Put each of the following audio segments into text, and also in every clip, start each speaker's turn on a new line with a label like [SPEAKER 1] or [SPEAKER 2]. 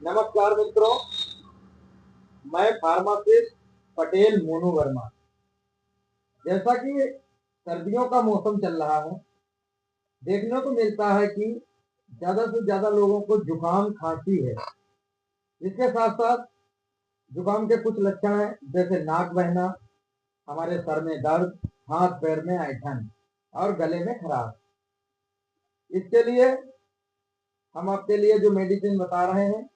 [SPEAKER 1] नमस्कार मित्रों, मैं फार्मासिस्ट पटेल मोनू वर्मा। जैसा कि सर्दियों का मौसम चल रहा है, देखने को मिलता है कि ज्यादा से ज्यादा लोगों को जुकाम खांसी है। इसके साथ साथ जुकाम के कुछ लक्षण हैं, जैसे नाक बहना, हमारे सर में दर्द, हाथ पैर में ऐंठन और गले में खराश। इसके लिए हम आपके लिए जो मेडिसिन बता रहे हैं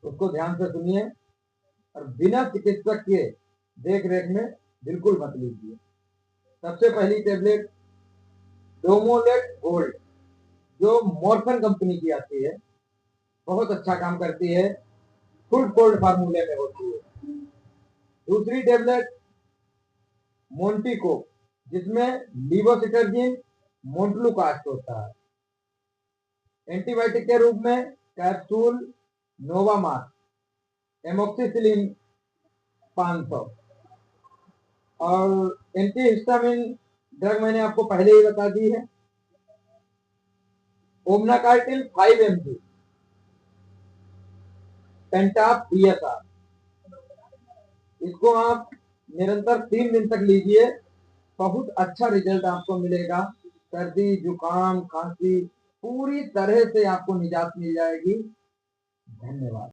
[SPEAKER 1] उसको ध्यान से सुनिए और बिना चिकित्सक के देख रेख में बिल्कुल मत लीजिए। सबसे पहली टेबलेट डोमोलेट गोल्ड, जो मॉर्फन कंपनी की आती है, बहुत अच्छा काम करती है, फुल कोल्ड फार्मूले में होती है। दूसरी टेबलेट मोन्टिको, जिसमें लीवोसिटर्जिन मोन्टलुकास्ट होता है। एंटीबायोटिक के रूप में कैप्सूल नोवामार, एमोक्सिसिलिन 500 और एंटीहिस्टामिन ड्रग मैंने आपको पहले ही बता दी है, ओमनाकार्टिल 5 mg, पेंटाप DSR। इसको आप निरंतर 3 दिन तक लीजिए, बहुत अच्छा रिजल्ट आपको मिलेगा। सर्दी जुकाम खांसी पूरी तरह से आपको निजात मिल जाएगी। धन्यवाद।